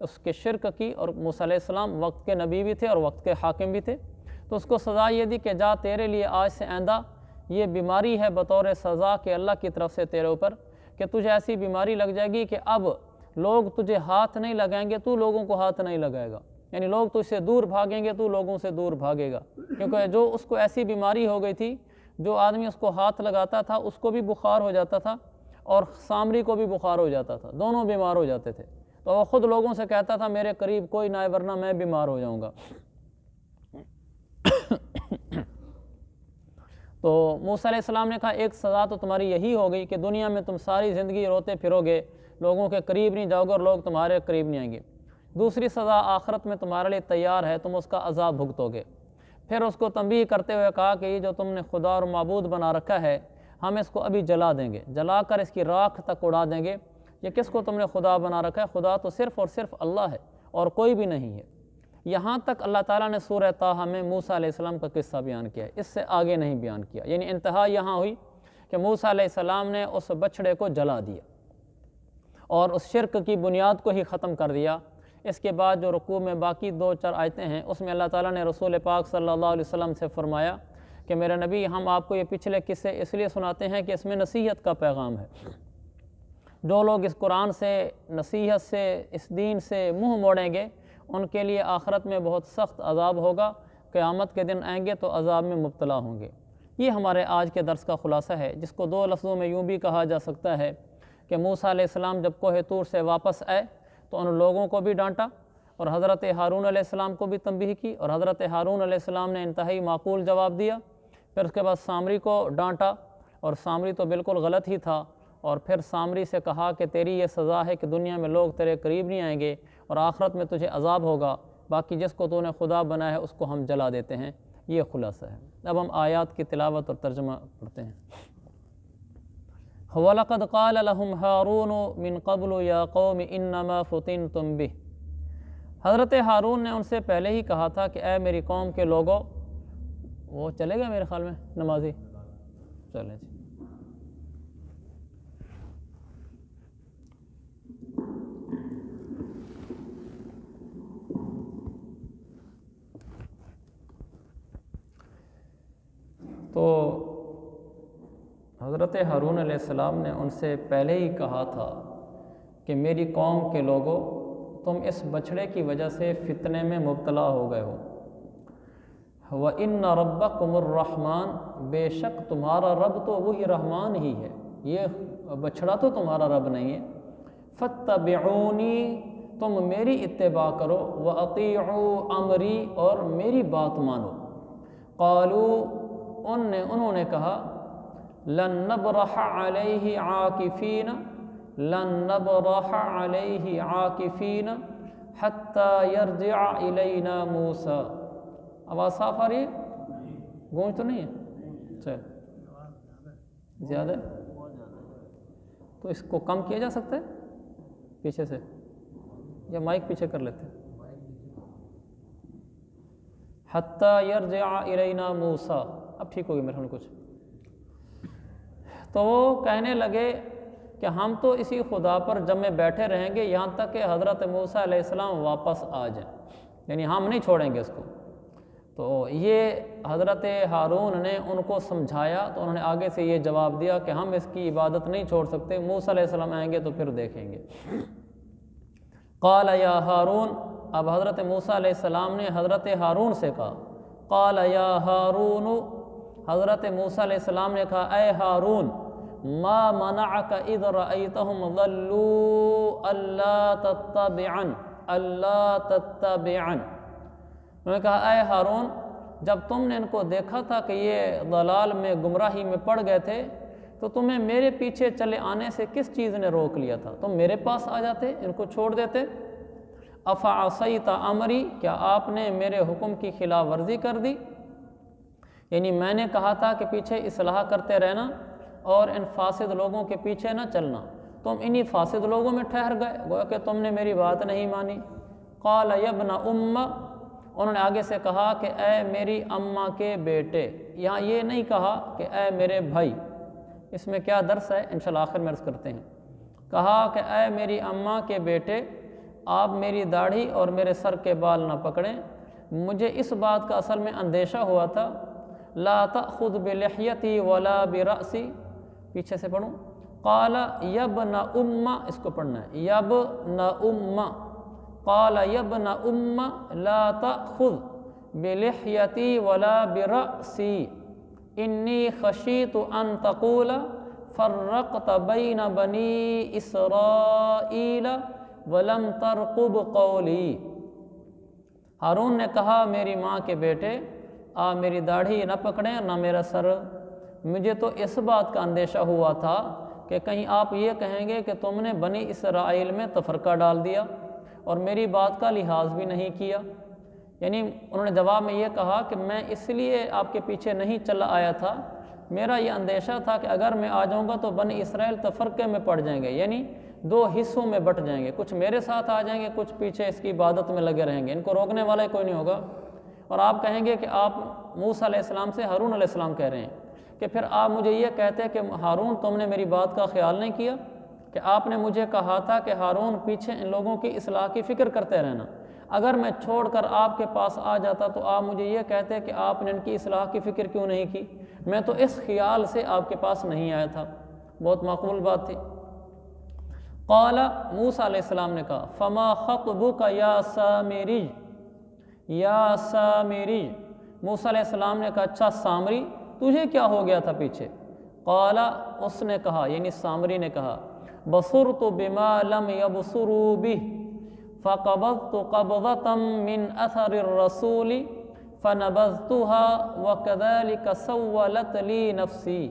اس کے شرک کی، اور موسیٰ علیہ السلام وقت کے نبی بھی تھے اور وقت کے حاکم بھی تھے، تو اس کو سزا یہ دی کہ جا تیرے لیے آج سے آئندہ یہ بیماری ہے بطور سزا کہ اللہ کی طرف سے تیرے اوپر کہ تجھے ایسی بیماری لگ جائے گی کہ اب لوگ تجھے ہاتھ نہیں لگائیں گے، تو لوگوں کو ہاتھ نہیں لگائے گا، یعنی لوگ تجھ سے دور بھاگیں گے، تو لوگوں سے دور بھاگے گا، کیونکہ جو اس کو ایسی بیماری ہو گئی تھی، جو آدمی اس کو ہاتھ لگاتا تھا اس کو بھی بخار ہو جاتا تھا اور سامری کو بھی بخار ہو جاتا تھا، دونوں بیمار ہو جاتے تھے، تو وہ خود لوگوں سے کہتا تھا میرے قریب کوئی نہ آئے ورنہ میں بیمار ہو جاؤں گا۔ تو موسیٰ علیہ السلام نے کہا ایک سزا تو تمہاری یہی ہو گئی کہ دنیا میں تم ساری زندگی روتے پھرو گے، لوگوں کے قریب نہیں جاؤ گے اور لوگ تمہارے قریب نہیں آئیں گے۔ دوسری سزا آخرت میں تمہارے لیے تیار ہے، تم اس کا عذاب بھگتو گے۔ پھر اس کو تنبیہ کرتے ہوئے کہا کہ یہ جو تم نے خدا اور معبود بنا رکھا ہے ہم اس کو ابھی جلا دیں گے، جلا کر اس کی راکھ تک اڑا دیں گے۔ یہ کس کو تم نے خدا بنا رکھا ہے؟ خدا تو صرف اور صرف اللہ ہے اور کوئی بھی نہیں ہے۔ یہاں تک اللہ تعالیٰ نے سورہ طٰہٰ میں موسیٰ علیہ السلام کا قصہ بیان کیا ہے، اس سے آگے نہیں بیان کیا، یعنی انتہا یہاں ہوئی کہ موسیٰ علیہ السلام نے اس بچڑے کو جلا دیا اور اس شرک کی بنیاد کو ہی ختم کر دیا۔ اس کے بعد جو رکوع میں باقی 2-4 آیتیں ہیں اس میں اللہ تعالیٰ نے رسول پاک صلی اللہ علیہ وسلم سے فرمایا کہ میرے نبی ہم آپ کو یہ پچھلے قصے اس لیے سناتے ہیں کہ اس میں نصیحت کا پیغام ہے۔ جو لوگ اس قرآن سے، نصیحت سے، اس دین سے منہ موڑیں گے ان کے لیے آخرت میں بہت سخت عذاب ہوگا، قیامت کے دن آئیں گے تو عذاب میں مبتلا ہوں گے۔ یہ ہمارے آج کے درس کا خلاصہ ہے، جس کو 2 لفظوں میں یوں بھی کہا جا سکتا ہے کہ موسیٰ علیہ السلام جب کوہ طور سے واپس آئے تو ان لوگوں کو بھی ڈانٹا اور حضرت ہارون علیہ السلام کو بھی تنبیہ کی، اور حضرت ہارون علیہ السلام نے انتہائی معقول جواب دیا۔ پھر اس کے بعد سامری کو ڈانٹا اور سامری تو بالکل غلط ہی تھا، اور پھر سامری سے کہا کہ تیری یہ سزا ہے کہ دنیا میں لوگ تیرے قریب نہیں آئیں گے اور آخرت میں تجھے عذاب ہوگا، باقی جس کو تو نے خدا بنایا ہے اس کو ہم جلا دیتے ہیں۔ یہ خلاصہ ہے۔ اب ہم آیات کی تلاوت اور ترجمہ پڑھتے ہیں۔ وَلَقَدْ قَالَ لَهُمْ هَارُونُ مِنْ قَبْلُ يَا قَوْمِ إِنَّمَا فُتِنْتُمْ بِهِ۔ حضرت ہارون نے ان سے پہلے ہی کہا تھا کہ اے میری قوم کے لوگوں، وہ چلے گا میرے خیال میں نمازی، چلیں جی۔ تو حضرت ہارون علیہ السلام نے ان سے پہلے ہی کہا تھا کہ میری قوم کے لوگوں، تم اس بچھڑے کی وجہ سے فتنے میں مبتلا ہو گئے ہو۔ وَإِنَّ رَبَّكُمُ الرَّحْمَنُ، بے شک تمہارا رب تو وہی رحمان ہی ہے، یہ بچھڑا تو تمہارا رب نہیں ہے۔ فَاتَّبِعُونِی، تم میری اتباع کرو، وَأَطِیعُوا أَمْرِی، اور میری بات مانو۔ قَالُوا، انہوں نے کہا، لَن نَبْرَحَ عَلَیْهِ عَاکِفِینَ، لَن نَبْرَحَ عَلَیْهِ عَاکِفِینَ حَتَّى يَرْجِعَ إِلَیْنَا مُوسیٰ۔ آواز صاف آ رہی ہے؟ گونج تو نہیں ہے؟ چل زیادہ ہے تو اس کو کم کیا جا سکتا ہے پیچھے سے، یا مائک پیچھے کر لیتے ہیں؟ حَتَّى يَرْجِعَ إِلَیْنَا مُوسیٰ، اب ٹھیک ہوگی میرے خیال میں کچھ۔ تو وہ کہنے لگے کہ ہم تو اسی خدا پر جمع بیٹھے رہیں گے یہاں تک کہ حضرت موسیٰ علیہ السلام واپس آ جائیں، یعنی ہم نہیں چھوڑیں گے اس کو۔ تو یہ حضرت ہارون نے ان کو سمجھایا تو انہوں نے آگے سے یہ جواب دیا کہ ہم اس کی عبادت نہیں چھوڑ سکتے، موسیٰ علیہ السلام آئیں گے تو پھر دیکھیں گے۔ قال یا ہارون، اب حضرت موسیٰ علیہ السلام نے حضرت ہارون سے کہا، قال یا ہارون، حضرت موسیٰ علیہ السلام نے کہا اے ہارون، ما منعک اذ رأیتہم ضلوا الا تتبعن، الا تتبعن۔ انہوں نے کہا اے ہارون، جب تم نے ان کو دیکھا تھا کہ یہ ضلال میں، گمراہی میں پڑ گئے تھے، تو تمہیں میرے پیچھے چلے آنے سے کس چیز نے روک لیا تھا؟ تم میرے پاس آ جاتے، ان کو چھوڑ دیتے۔ افعصیت امری، کیا آپ نے میرے حکم کی خلاف ورزی کر دی؟ یعنی میں نے کہا تھا کہ پیچھے اصلاح کرتے رہنا اور ان فاسد لوگوں کے پیچھے نہ چلنا، تم انہی فاسد لوگوں میں ٹھہر گئے، گویا کہ تم نے میری بات نہیں مانی۔ قال یا ابن ام، انہوں نے آگے سے کہا کہ اے میری اماں کے بیٹے، یہاں یہ نہیں کہا کہ اے میرے بھائی۔ اس میں کیا درس ہے انشاءاللہ آخر میں عرض کرتے ہیں۔ کہا کہ اے میری اماں کے بیٹے، آپ میری داڑھی اور میرے سر کے بال نہ پکڑیں، مجھے اس بات کا اصل میں اندیشہ ہوا تھا، لا تأخذ بلحیتی ولا برأسی، پیچھے سے پڑھوں، قال یبن ام، اس کو پڑھنا ہے، یبن ام، قال یبن ام لا تأخذ بلحیتی ولا برأسی انی خشیت ان تقول فرقت بین بنی اسرائیل ولم ترقب قولی۔ ہارون نے کہا میری ماں کے بیٹے، آپ میری داڑھی نہ پکڑیں نہ میرا سر، مجھے تو اس بات کا اندیشہ ہوا تھا کہ کہیں آپ یہ کہیں گے کہ تم نے بنی اسرائیل میں تفرقہ ڈال دیا اور میری بات کا لحاظ بھی نہیں کیا۔ یعنی انہوں نے جواب میں یہ کہا کہ میں اس لیے آپ کے پیچھے نہیں چلا آیا تھا، میرا یہ اندیشہ تھا کہ اگر میں آ جاؤں گا تو بنی اسرائیل تفرقے میں پڑ جائیں گے، یعنی دو حصوں میں بٹ جائیں گے، کچھ میرے ساتھ آ جائیں گے، کچھ پیچھے اس کی عبادت میں لگے رہیں گے، ان کو روکنے والا کوئی نہیں ہوگا، اور آپ کہیں گے کہ آپ موسیٰ علیہ السلام سے ہارون علیہ السلام کہہ رہے ہیں، کہ پھر آپ مجھے یہ کہتے ہیں کہ ہارون تم نے میری بات کا خیال نہیں کیا، کہ آپ نے مجھے کہا تھا کہ ہارون پیچھے ان لوگوں کی اصلاح کی فکر کرتے رہنا، اگر میں چھوڑ کر آپ کے پاس آ جاتا تو آپ مجھے یہ کہتے کہ آپ نے ان کی اصلاح کی فکر کیوں نہیں کی، میں تو اس خیال سے آپ کے پاس نہیں آیا تھا۔ بہت معقول بات تھی۔ قال، موسیٰ علیہ السلام نے کہا، فما خطبک یا سامری، یا سامری، موسیٰ علیہ السلام نے کہا اچھا سامری تجھے کیا ہو گیا تھا پیچھے؟ قال، اس نے کہا یعنی سامری نے کہا، بصرت بما لم یبصروا بہ فقبضت قبضة من اثر الرسول فنبذتها وكذلك سولت لي نفسي،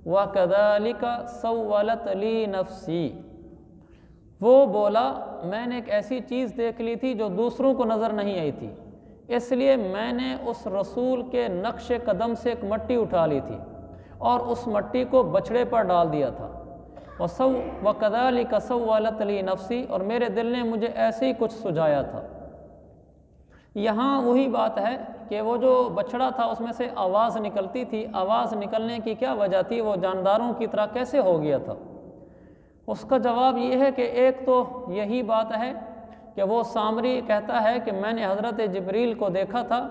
وكذلك سولت لي نفسي۔ وہ بولا میں نے ایک ایسی چیز دیکھ لی تھی جو دوسروں کو نظر نہیں آئی تھی، اس لیے میں نے اس رسول کے نقش قدم سے ایک مٹی اٹھا لی تھی اور اس مٹی کو بچھڑے پر ڈال دیا تھا، وَكَذَلِكَ سَوَّلَتْ لِي نَفْسِي، اور میرے دل نے مجھے ایسے ہی کچھ سجایا تھا۔ یہاں وہی بات ہے کہ وہ جو بچڑا تھا اس میں سے آواز نکلتی تھی، آواز نکلنے کی کیا وجہ تھی، وہ جانداروں کی طرح کیسے ہو گیا تھا؟ اس کا جواب یہ ہے کہ ایک تو یہی بات ہے کہ وہ سامری کہتا ہے کہ میں نے حضرت جبریل کو دیکھا تھا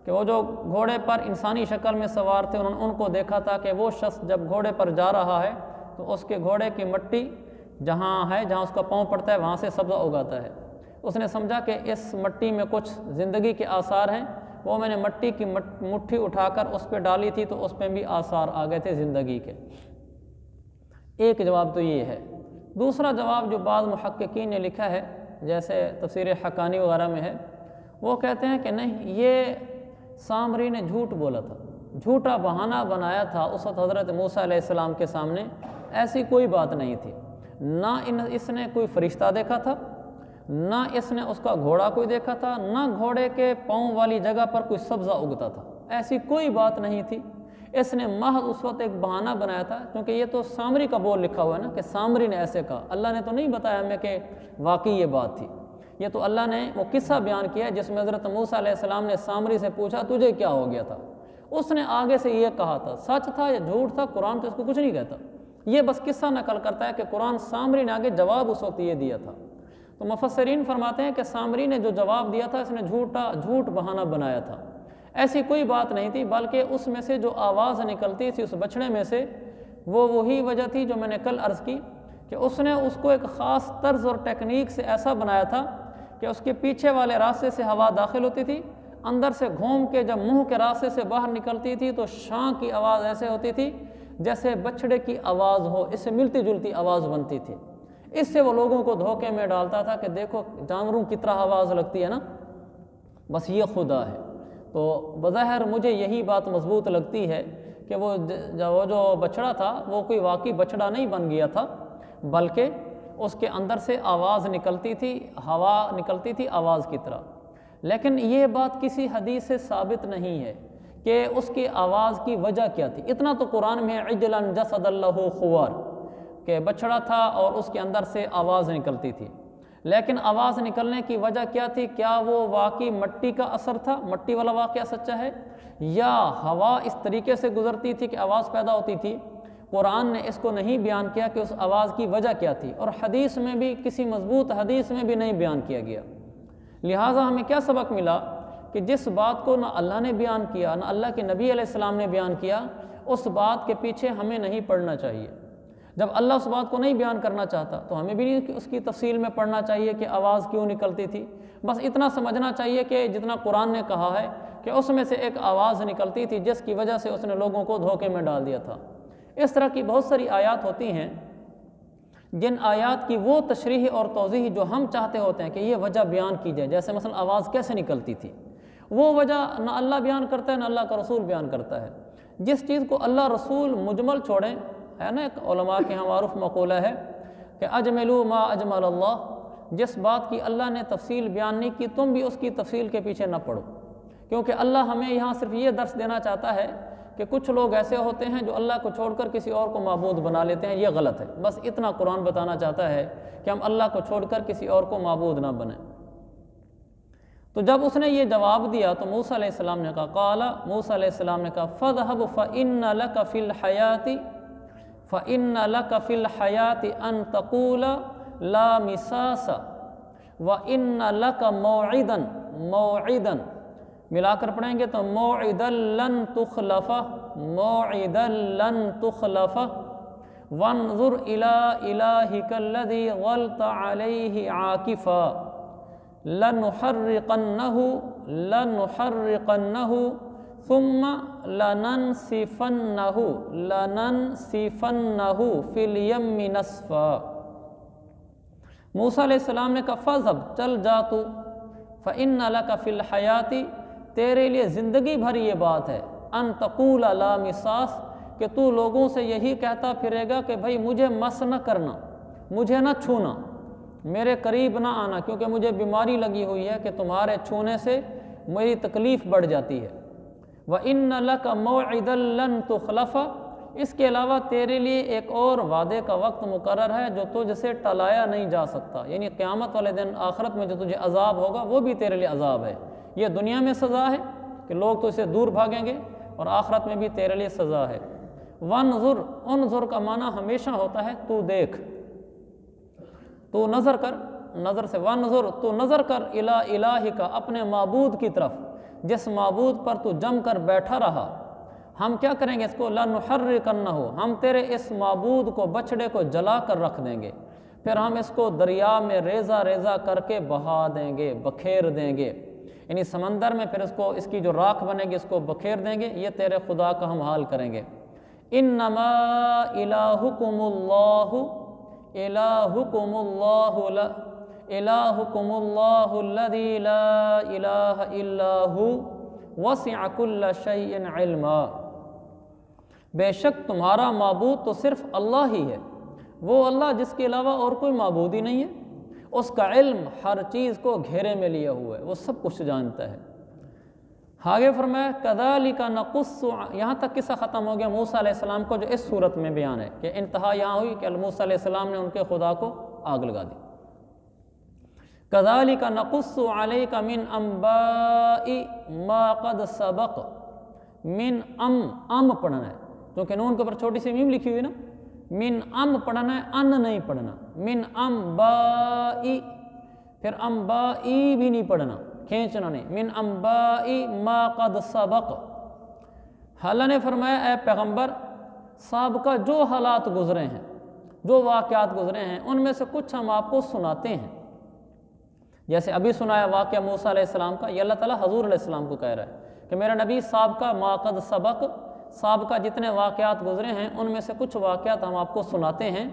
کہ وہ جو گھوڑے پر انسانی شکل میں سوار تھے، انہوں نے ان کو دیکھا تھا کہ وہ شخص جب گھوڑے پر جا رہا ہے تو اس کے گھوڑے کی مٹی جہاں ہے، جہاں اس کا پاؤں پڑتا ہے وہاں سے سبزہ اگاتا ہے۔ اس نے سمجھا کہ اس مٹی میں کچھ زندگی کے آثار ہیں، وہ میں نے مٹی کی مٹھی اٹھا کر اس پہ ڈالی تھی تو اس پہ بھی آثار آ گئے تھے زندگی کے۔ ایک جواب تو یہ ہے۔ دوسرا جواب جو بعض محققین نے لکھا ہے، جیسے تفسیر حقانی وغیرہ میں ہے، وہ کہتے ہیں کہ نہیں، یہ سامری نے جھوٹ بولا تھا، جھوٹا بہانہ بنایا تھا اس وقت حضرت موسیٰ علیہ السلام کے سامنے، ایسی کوئی بات نہیں تھی، نہ اس نے کوئی فرشتہ دیکھا تھا، نہ اس نے اس کا گھوڑا کوئی دیکھا تھا، نہ گھوڑے کے پاؤں والی جگہ پر کوئی سبزہ اگتا تھا، ایسی کوئی بات نہیں تھی۔ اس نے محض اس وقت ایک بہانہ بنایا تھا، کیونکہ یہ تو سامری کا بول لکھا ہوا ہے نا کہ سامری نے ایسے کہا، اللہ نے تو نہیں بتایا ہمیں کہ واقعی یہ بات تھی، یہ تو اللہ نے وہ قصہ بیان کیا ہے جس میں حضرت موسیٰ علیہ السلام نے سامری سے پوچھا تجھے کیا ہو گیا تھا، اس نے آگے سے یہ کہا تھا، سچ تھا یا جھوٹ تھا قرآن تو اس کو کچھ نہیں کہتا، یہ بس قصہ نقل کرتا ہے کہ قرآن سامری نے آگے جواب اس وقت یہ دیا تھا۔ تو مفسرین فرماتے ہیں کہ سامری نے جو جواب دیا تھا اس نے جھوٹ بہانہ بنایا تھا، ایسی کوئی بات نہیں تھی، بلکہ اس میں سے جو آواز نکلتی تھی اس بچڑے میں سے، وہ وہی وجہ تھی جو میں نے کل عرض کی کہ اس نے اس کو ایک خاص طرز اور ٹیکنیک سے ایسا بنایا تھا کہ اس کے پیچھے والے راستے سے ہوا داخل ہوتی تھی، اندر سے گھوم کے جب منہ کے راستے سے باہر نکلتی تھی تو شاں کی آواز ایسے ہوتی تھی جیسے بچڑے کی آواز ہو، اس سے ملتی جلتی آواز بنتی تھی۔ اس سے وہ لوگوں کو دھوکے میں ڈالتا تھا کہ دیکھو جانوروں کی طرح آواز لگتی ہے نا، بس یہ خدا ہے۔ تو بظاہر مجھے یہی بات مضبوط لگتی ہے کہ وہ جو بچڑا تھا وہ کوئی واقعی بچڑا نہیں بن گیا تھا، بلکہ اس کے اندر سے آواز نکلتی تھی، ہوا نکلتی تھی آواز کی طرح۔ لیکن یہ بات کسی حدیث سے ثابت نہیں ہے کہ اس کی آواز کی وجہ کیا تھی۔ اتنا تو قرآن میں عجلا جسد لہ خوار کہ بچڑا تھا اور اس کے اندر سے آواز نکلتی تھی، لیکن آواز نکلنے کی وجہ کیا تھی؟ کیا وہ واقعی مٹی کا اثر تھا، مٹی والا واقعہ سچا ہے، یا ہوا اس طریقے سے گزرتی تھی کہ آواز پیدا ہوتی تھی؟ قرآن نے اس کو نہیں بیان کیا کہ اس آواز کی وجہ کیا تھی، اور حدیث میں بھی، کسی مضبوط حدیث میں بھی نہیں بیان کیا گیا۔ لہٰذا ہمیں کیا سبق ملا کہ جس بات کو نہ اللہ نے بیان کیا نہ اللہ کے نبی علیہ السلام نے بیان کیا، اس بات کے پیچھے ہمیں نہیں پڑھنا چاہیے۔ جب اللہ اس بات کو نہیں بیان کرنا چاہتا تو ہمیں بھی نہیں اس کی تفصیل میں پڑھنا چاہیے کہ آواز کیوں نکلتی تھی۔ بس اتنا سمجھنا چاہیے کہ جتنا قرآن نے کہا ہے کہ اس میں سے ایک آواز نکلتی تھی جس کی وجہ سے اس نے لوگوں کو دھوکے میں ڈال دیا تھا۔ اس طرح کی بہت ساری آیات ہوتی ہیں جن آیات کی وہ تشریح اور توضیح جو ہم چاہتے ہوتے ہیں کہ یہ وجہ بیان کی جائے، جیسے مثلا آواز کیسے نکلتی تھی، وہ وجہ نہ اللہ بیان کرتا ہے نہ اللہ کا رسول بیان کرتا ہے۔ جس چیز کو اللہ رسول مجمل چھوڑیں، ہے نا، ایک علماء کے ہاں معروف مقولہ ہے کہ اجملوا ما اجمل اللہ، جس بات کی اللہ نے تفصیل بیان نہیں کی تم بھی اس کی تفصیل کے پیچھے نہ پڑو، کیونکہ اللہ ہمیں یہاں صرف یہ درس دینا چاہتا ہے کہ کچھ لوگ ایسے ہوتے ہیں جو اللہ کو چھوڑ کر کسی اور کو معبود بنا لیتے ہیں، یہ غلط ہے۔ بس اتنا قرآن بتانا چاہتا ہے کہ ہم اللہ کو چھوڑ کر کسی اور کو معبود نہ بنیں۔ تو جب اس نے یہ جواب دیا تو موسیٰ علیہ السلام نے کہا، قال، موسیٰ علیہ السلام نے کہا، فَاذْهَبْ فَإِنَّ لَكَ فِي الْحَيَاةِ فَإِنَّ لَكَ فِي الْحَيَاةِ أَن تَقُولَ لَا مِسَاسَ وَإِنَّ لَكَ مَوْعِدًا، موعدًا ملا کر پڑھیں گے تو موعدا لن تخلف، موعدا لن تخلف، وانظر إلى إلهك الذي ظلت عليه عاكفا لنحرقنه ثم لننسفنه في اليم نسفا۔ موسیٰ علیہ السلام نے کہا فَاذْهَبْ، چل جا تو، فَإِنَّ لَكَ فِي الْحَيَاةِ، تیرے لیے زندگی بھر یہ بات ہے، ان تقول لا مساس، کہ تو لوگوں سے یہی کہتا پھرے گا کہ بھائی مجھے مس نہ کرنا، مجھے نہ چھونا، میرے قریب نہ آنا، کیونکہ مجھے بیماری لگی ہوئی ہے کہ تمہارے چھونے سے میری تکلیف بڑھ جاتی ہے۔ وَإِنَّ لَكَ مَوْعِدًا لَن تُخْلَفَ، اس کے علاوہ تیرے لیے ایک اور وعدے کا وقت مقرر ہے جو تجھ سے ٹلایا نہیں جا سکتا، یعنی قیامت والے دن آخرت میں جو تجھے عذاب ہوگا وہ بھی تیرے لیے عذاب ہے۔ یہ دنیا میں سزا ہے کہ لوگ تو اسے دور بھاگیں گے، اور آخرت میں بھی تیرے لیے سزا ہے۔ وانظر، انظر کا معنی ہمیشہ ہوتا ہے تو دیکھ، تو نظر کر، نظر سے وانظر، تو نظر کر الی الہک، اپنے معبود کی طرف، جس معبود پر تو جم کر بیٹھا رہا۔ ہم کیا کریں گے اس کو، لنحرقنہ، ہم تیرے اس معبود کو، بچڑے کو جلا کر رکھ دیں گے، پھر ہم اس کو دریا میں ریزہ ریزہ کر کے بہا دیں گے، بکھیر دیں گے، یعنی سمندر میں پھر اس کی جو راکھ بنے گی اس کو بکھیر دیں گے۔ یہ تیرے خدا کا ہم حال کریں گے۔ انما الہکم اللہ، الہکم اللہ، الہکم اللہ الذی لا الہ الا ہو وسع کل شیء علما، بے شک تمہارا معبود تو صرف اللہ ہی ہے، وہ اللہ جس کے علاوہ اور کوئی معبود ہی نہیں ہے، اس کا علم ہر چیز کو گھیرے میں لیا ہوا ہے، وہ سب کچھ جانتا ہے۔ آگے فرمایا کذالک نقص، یہاں تک قصہ ختم ہو گیا موسیٰ علیہ السلام کو جو اس صورت میں بیان ہے، کہ انتہا یہاں ہوئی کہ موسیٰ علیہ السلام نے ان کے خدا کو آگ لگا دی۔ کذالک نقص علیک من انباء ما قد سبق، من پڑھنا ہے کیونکہ نون کے اوپر چھوٹی سی میم لکھی ہوئی نا، من پڑھنا ہے، ان نہیں پڑھنا، من انبائی، پھر انبائی بھی نہیں پڑھنا، کھینچنا نہیں، من انبائی ما قد سبق۔ اللہ نے فرمایا اے پیغمبر، سابقہ جو حالات گزرے ہیں، جو واقعات گزرے ہیں، ان میں سے کچھ ہم آپ کو سناتے ہیں۔ جیسے ابھی سنایا واقعہ موسیٰ علیہ السلام کا، یہ اللہ تعالیٰ حضور علیہ السلام کو کہہ رہا ہے کہ میرا نبی سابقہ ما قد سبق، سابقہ جتنے واقعات گزرے ہیں ان میں سے کچھ واقعات ہم آپ کو سناتے ہیں۔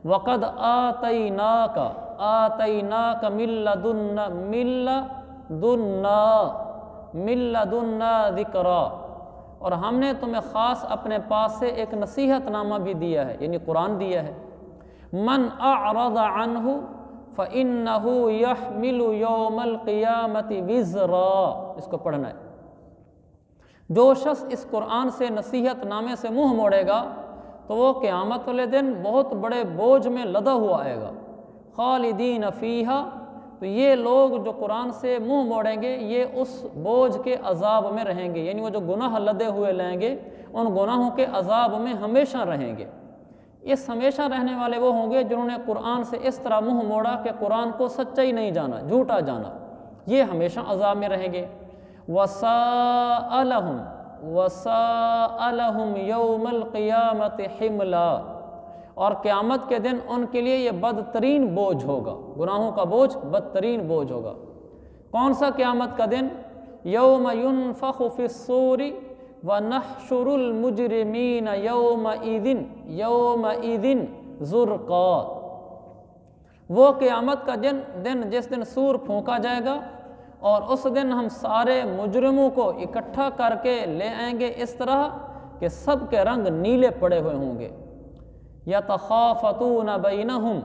وَقَدْ آتَيْنَاكَ مِن لَّدُنَّا ذِكْرًا، اور ہم نے تمہیں خاص اپنے پاس سے ایک نصیحت نامہ بھی دیا ہے، یعنی قرآن دیا ہے۔ مَنْ أَعْرَضَ عَنْهُ فَإِنَّهُ يَحْمِلُ يَوْمَ الْقِيَامَةِ وِزْرًا، اس کو پڑھنا ہے۔ جو شخص اس قرآن سے نصیحت نامے سے منہ موڑے گا تو وہ قیامت والے دن بہت بڑے بوجھ میں لدا ہوا آئے گا۔ خالدین فیہا، تو یہ لوگ جو قرآن سے منہ موڑیں گے یہ اس بوجھ کے عذاب میں رہیں گے، یعنی وہ جو گناہ لدے ہوئے لیں گے ان گناہوں کے عذاب میں ہمیشہ رہیں گے۔ اس ہمیشہ رہنے والے وہ ہوں گے جنہوں نے قرآن سے اس طرح منہ موڑا کہ قرآن کو سچا ہی نہیں جانا، جھوٹا جانا، یہ ہمیشہ عذاب میں رہیں گے۔ وَسَاءَ لَهُمْ يَوْمَ الْقِيَامَةِ حِمْلًا، اور قیامت کے دن ان کے لیے یہ بدترین بوجھ ہوگا، گناہوں کا بوجھ بدترین بوجھ ہوگا۔ کون سا قیامت کا دن؟ یوم ينفخ فی الصور وَنَحْشُرُ الْمُجْرِمِينَ يَوْمَئِذٍ زُرْقًا، وہ قیامت کا دن جس دن سور پھونکا جائے گا اور اس دن ہم سارے مجرموں کو اکٹھا کر کے لے آئیں گے اس طرح کہ سب کے رنگ نیلے پڑے ہوئے ہوں گے۔ یَتَخَافَتُونَ بَيْنَهُمْ،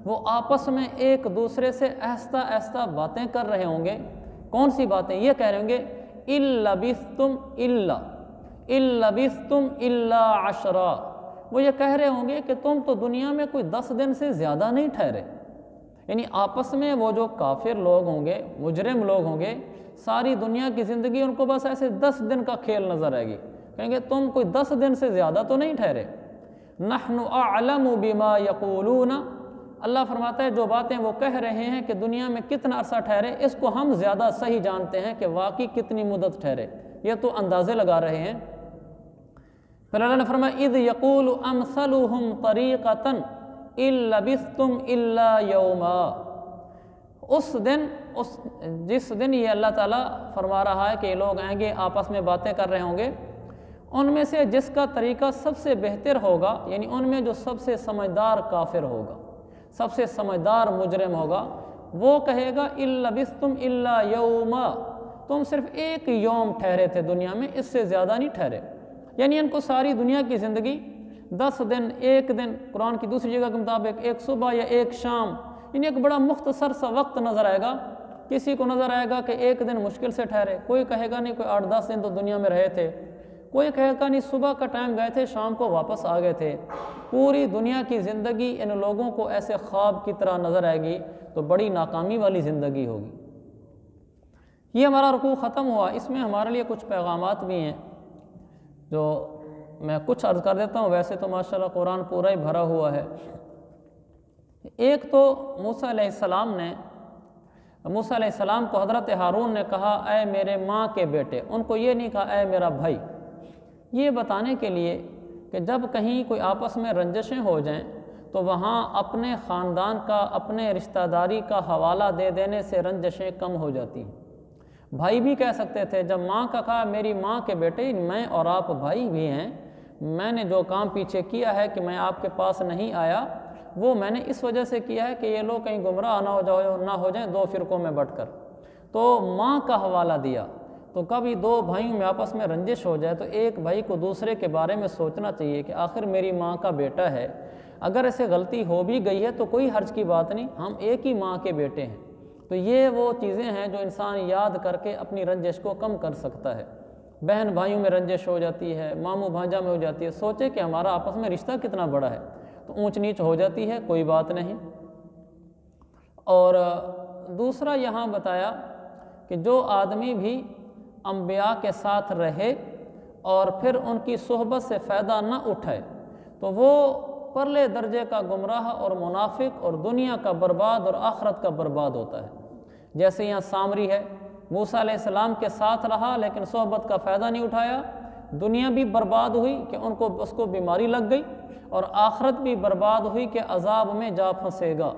وہ آپس میں ایک دوسرے سے آہستہ آہستہ باتیں کر رہے ہوں گے۔ کون سی باتیں؟ یہ کہہ رہے ہوں گے إِن لَبِثْتُمْ إِلَّا عَشْرًا، وہ یہ کہہ رہے ہوں گے کہ تم تو دنیا میں کوئی 10 دن سے زیادہ نہیں ٹھہرے۔ یعنی آپس میں وہ جو کافر لوگ ہوں گے، مجرم لوگ ہوں گے، ساری دنیا کی زندگی ان کو بس ایسے 10 دن کا کھیل نظر آئے گی، کہیں گے تم کوئی 10 دن سے زیادہ تو نہیں ٹھہرے۔ نحن اعلم بما یقولون، اللہ فرماتا ہے جو باتیں وہ کہہ رہے ہیں کہ دنیا میں کتنا عرصہ ٹھہرے، اس کو ہم زیادہ صحیح جانتے ہیں کہ واقعی کتنی مدت ٹھہرے، یہ تو اندازے لگا رہے ہیں۔ پھر اللہ نے فرمایا اذ یقول امثلهم طریقۃ ان لبثتم الا یوما، اس دن جس دن یہ اللہ تعالیٰ فرما رہا ہے کہ یہ لوگ آئیں گے آپس میں باتیں کر رہے ہوں گے، ان میں سے جس کا طریقہ سب سے بہتر ہوگا، یعنی ان میں جو سب سے سمجھدار کافر ہوگا، سب سے سمجھدار مجرم ہوگا، وہ کہے گا ان لبثتم الا یوما، تم صرف ایک یوم ٹھہرے تھے دنیا میں، اس سے زیادہ نہیں ٹھہرے۔ یعنی ان کو ساری دنیا کی زندگی 10 دن، ایک دن، قرآن کی دوسری جگہ کے مطابق ایک صبح یا ایک شام، یعنی ایک بڑا مختصر سا وقت نظر آئے گا۔ کسی کو نظر آئے گا کہ ایک دن مشکل سے ٹھہرے، کوئی کہے گا نہیں کوئی 8-10 دن تو دنیا میں رہے تھے، کوئی کہے گا نہیں صبح کا ٹائم گئے تھے شام کو واپس آ گئے تھے۔ پوری دنیا کی زندگی ان لوگوں کو ایسے خواب کی طرح نظر آئے گی، تو بڑی ناکامی والی زندگی ہوگی۔ یہ ہمارا رکوع ختم ہوا، اس میں ہمارے لیے کچھ پیغامات بھی ہیں جو میں کچھ عرض کر دیتا ہوں، ویسے تو ماشاءاللہ قرآن پورا ہی بھرا ہوا ہے۔ ایک تو موسیٰ علیہ السلام کو حضرت ہارون نے کہا اے میرے ماں کے بیٹے، ان کو یہ نہیں کہا اے میرا بھائی، یہ بتانے کے لیے کہ جب کہیں کوئی آپس میں رنجشیں ہو جائیں تو وہاں اپنے خاندان کا، اپنے رشتہ داری کا حوالہ دے دینے سے رنجشیں کم ہو جاتی ہیں۔ بھائی بھی کہہ سکتے تھے، جب ماں کا کہا میری ماں کے بیٹے، میں اور آپ بھائی بھی ہیں، میں نے جو کام پیچھے کیا ہے کہ میں آپ کے پاس نہیں آیا، وہ میں نے اس وجہ سے کیا ہے کہ یہ لوگ کہیں گمراہ نہ ہو جائیں 2 فرقوں میں بٹ کر، تو ماں کا حوالہ دیا۔ تو کبھی 2 بھائیوں میں آپس میں رنجش ہو جائے تو ایک بھائی کو دوسرے کے بارے میں سوچنا چاہیے کہ آخر میری ماں کا بیٹا ہے، اگر اسے غلطی ہو بھی گئی ہے تو کوئی حرج کی بات نہیں، ہم ایک ہی ماں کے بیٹے ہیں۔ تو یہ وہ چیزیں ہیں جو انسان یاد کر کے اپنی رنجش کو کم کر سکتا ہے۔ بہن بھائیوں میں رنجش ہو جاتی ہے، ماموں بھانجا میں ہو جاتی ہے، سوچے کہ ہمارا آپس میں رشتہ کتنا بڑا ہے، تو اونچ نیچ ہو جاتی ہے، کوئی بات نہیں۔ اور دوسرا یہاں بتایا کہ جو آدمی بھی انبیاء کے ساتھ رہے اور پھر ان کی صحبت سے فائدہ نہ اٹھائے تو وہ پرلے درجے کا گمراہ اور منافق اور دنیا کا برباد اور آخرت کا برباد ہوتا ہے۔ جیسے یہاں سامری ہے، موسیٰ علیہ السلام کے ساتھ رہا لیکن صحبت کا فائدہ نہیں اٹھایا، دنیا بھی برباد ہوئی کہ اس کو بیماری لگ گئی، اور آخرت بھی برباد ہوئی کہ عذاب میں جا پھنسے گا۔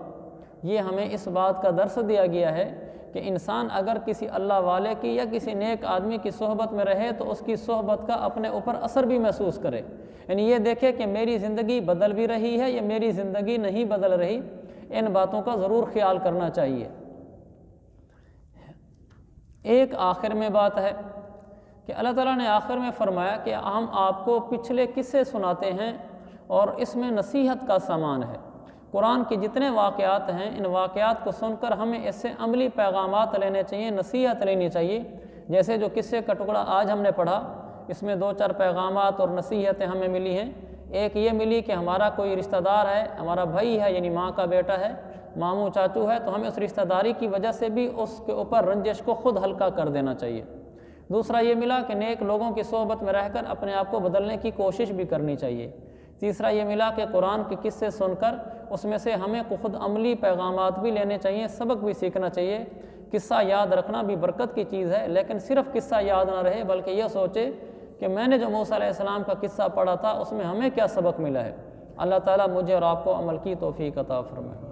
یہ ہمیں اس بات کا درس دیا گیا ہے کہ انسان اگر کسی اللہ والے کی یا کسی نیک آدمی کی صحبت میں رہے تو اس کی صحبت کا اپنے اوپر اثر بھی محسوس کرے، یعنی یہ دیکھے کہ میری زندگی بدل بھی رہی ہے یا میری زندگی نہیں بدل رہی، ان باتوں کا ضرور خیال کرنا چاہیے۔ ایک آخر میں بات ہے کہ اللہ تعالیٰ نے آخر میں فرمایا کہ ہم آپ کو پچھلے قصے سناتے ہیں اور اس میں نصیحت کا سامان ہے۔ قرآن کے جتنے واقعات ہیں، ان واقعات کو سن کر ہمیں اس سے عملی پیغامات لینے چاہیے، نصیحت لینی چاہیے۔ جیسے جو قصے کا ٹکڑا آج ہم نے پڑھا، اس میں 2-4 پیغامات اور نصیحتیں ہمیں ملی ہیں۔ ایک یہ ملی کہ ہمارا کوئی رشتہ دار ہے، ہمارا بھائی ہے، یعنی ماں کا بیٹا ہے، ماموں چاچو ہے، تو ہمیں اس رشتہ داری کی وجہ سے بھی اس کے اوپر رنجش کو خود ہلکا کر دینا چاہیے۔ دوسرا یہ ملا کہ نیک لوگوں کی صحبت میں رہ کر اپنے آپ کو بدلنے کی کوشش بھی کرنی چاہیے۔ تیسرا یہ ملا کہ قرآن کے قصے سن کر اس میں سے ہمیں خود عملی پیغامات بھی لینے چاہیے، سبق بھی سیکھنا چاہیے۔ قصہ یاد رکھنا بھی برکت کی چیز ہے، لیکن صرف قصہ یاد نہ رہے بلکہ یہ سوچے کہ میں نے جو موسیٰ علیہ السلام کا قصہ پڑھا تھا اس میں ہمیں کیا سبق ملا ہے۔ اللہ تعالیٰ مجھے اور آپ کو عمل کی توفیق عطا فرمائے۔